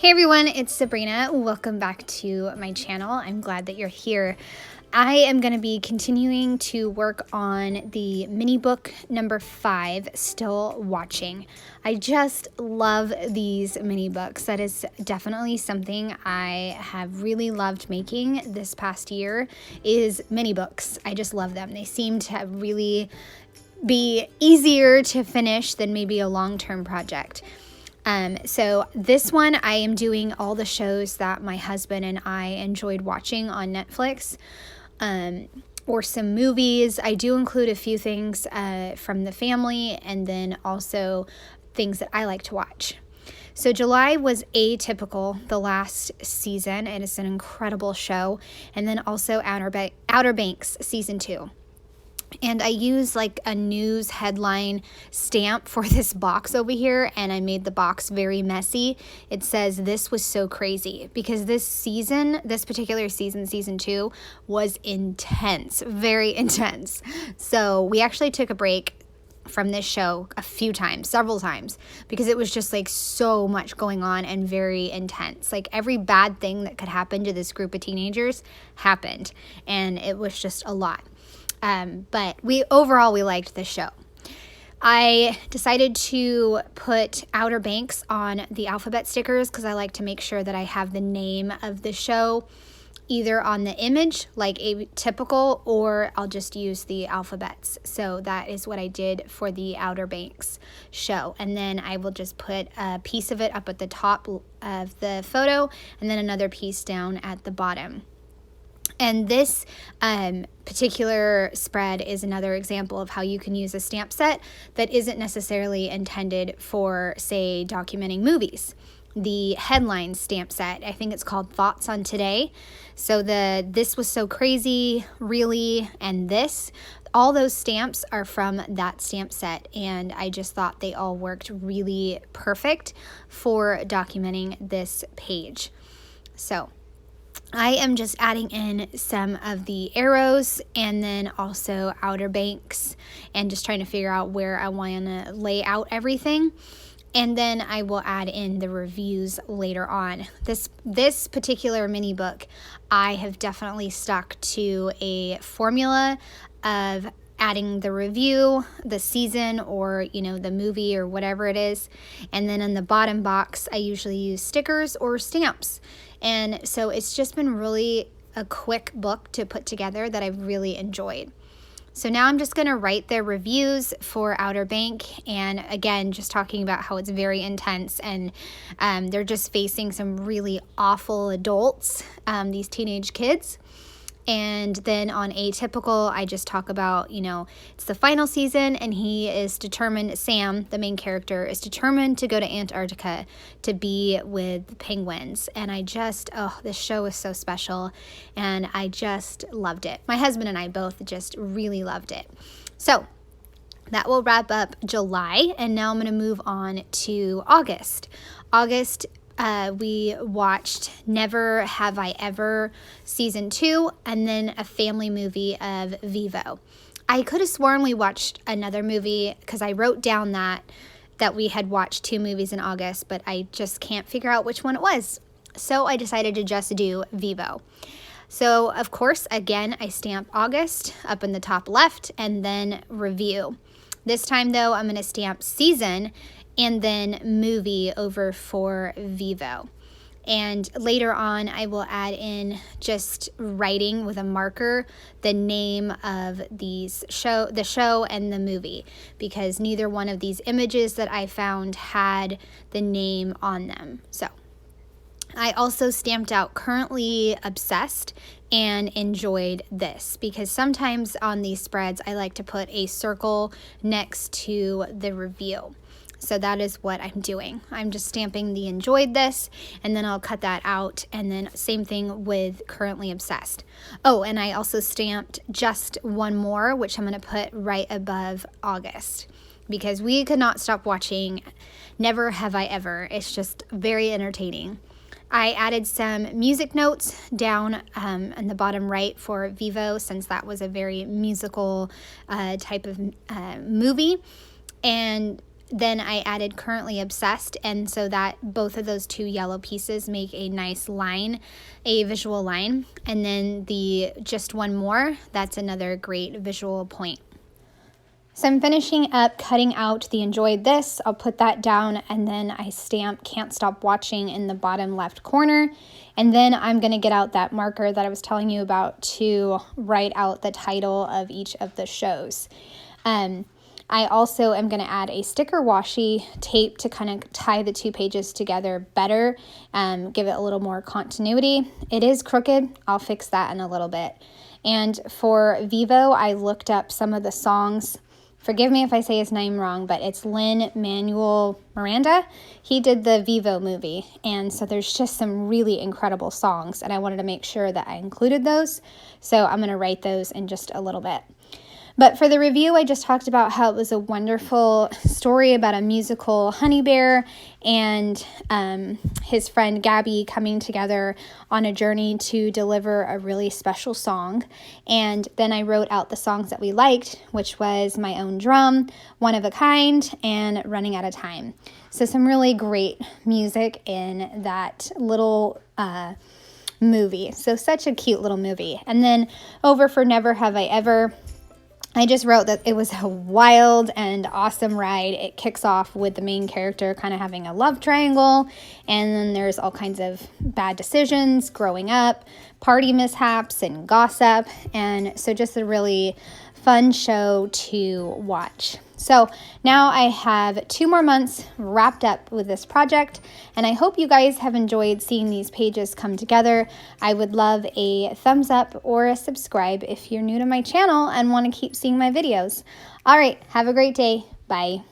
Hey everyone, it's Sabrina. Welcome back to my channel. I'm glad that you're here. I am going to be continuing to work on the mini book number 5, Still Watching. I just love these mini books. That is definitely something I have really loved making this past year is mini books. I just love them. They seem to really be easier to finish than maybe a long-term project. So this one, I am doing all the shows that my husband and I enjoyed watching on Netflix, or some movies. I do include a few things from the family, and then also things that I like to watch. So July was Atypical, the last season. It is an incredible show. And then also Outer Banks season 2. And I use like a news headline stamp for this box over here, and I made the box very messy. It says, "This was so crazy," because this particular season, season 2, was intense, very intense. So we actually took a break from this show several times, because it was just like so much going on and very intense. Like every bad thing that could happen to this group of teenagers happened, and it was just a lot. But we liked the show. I decided to put Outer Banks on the alphabet stickers because I like to make sure that I have the name of the show either on the image, like Atypical, or I'll just use the alphabets. So that is what I did for the Outer Banks show. And then I will just put a piece of it up at the top of the photo and then another piece down at the bottom. And this particular spread is another example of how you can use a stamp set that isn't necessarily intended for, say, documenting movies. The headline stamp set, I think it's called Thoughts on Today. So this was so crazy, really, and this, all those stamps are from that stamp set, and I just thought they all worked really perfect for documenting this page. So I am just adding in some of the arrows and then also Outer Banks and just trying to figure out where I want to lay out everything. And then I will add in the reviews later on. This particular mini book, I have definitely stuck to a formula of adding the review, the season, or the movie or whatever it is. And then in the bottom box, I usually use stickers or stamps. And so it's just been really a quick book to put together that I've really enjoyed. So now I'm just going to write their reviews for Outer Bank, and again, just talking about how it's very intense, and they're just facing some really awful adults, these teenage kids. And then on Atypical, I just talk about, it's the final season, and he is determined, Sam, the main character, is determined to go to Antarctica to be with penguins. And this show is so special, and I just loved it. My husband and I both just really loved it. So that will wrap up July, and now I'm going to move on to August. We watched Never Have I Ever season 2, and then a family movie of Vivo. I could have sworn we watched another movie because I wrote down that we had watched 2 movies in August, but I just can't figure out which one it was. So I decided to just do Vivo. So of course, again, I stamp August up in the top left and then review. This time though, I'm going to stamp season and then movie over for Vivo. And later on, I will add in just writing with a marker the name of the show and the movie, because neither one of these images that I found had the name on them. So I also stamped out Currently Obsessed and Enjoyed This, because sometimes on these spreads, I like to put a circle next to the review. So that is what I'm doing. I'm just stamping the Enjoyed This, and then I'll cut that out, and then same thing with Currently Obsessed. Oh, and I also stamped just one more, which I'm going to put right above August, because we could not stop watching Never Have I Ever. It's just very entertaining. I added some music notes down in the bottom right for Vivo, since that was a very musical type of movie. And Then I added Currently Obsessed, and so that both of those two yellow pieces make a nice line, a visual line. And then the Just One More, that's another great visual point. So I'm finishing up cutting out the Enjoyed This. I'll put that down, and then I stamp Can't Stop Watching in the bottom left corner. And then I'm going to get out that marker that I was telling you about to write out the title of each of the shows. I also am going to add a sticker washi tape to kind of tie the two pages together better, give it a little more continuity. It is crooked. I'll fix that in a little bit. And for Vivo, I looked up some of the songs. Forgive me if I say his name wrong, but it's Lin-Manuel Miranda. He did the Vivo movie, and so there's just some really incredible songs, and I wanted to make sure that I included those, so I'm going to write those in just a little bit. But for the review, I just talked about how it was a wonderful story about a musical honey bear and his friend Gabby coming together on a journey to deliver a really special song. And then I wrote out the songs that we liked, which was My Own Drum, One of a Kind, and Running Out of Time. So some really great music in that little movie. So such a cute little movie. And then over for Never Have I Ever, I just wrote that it was a wild and awesome ride. It kicks off with the main character kind of having a love triangle, and then there's all kinds of bad decisions growing up, party mishaps and gossip, and so just a really fun show to watch. So now I have 2 more months wrapped up with this project, and I hope you guys have enjoyed seeing these pages come together. I would love a thumbs up or a subscribe if you're new to my channel and want to keep seeing my videos. All right, have a great day. Bye.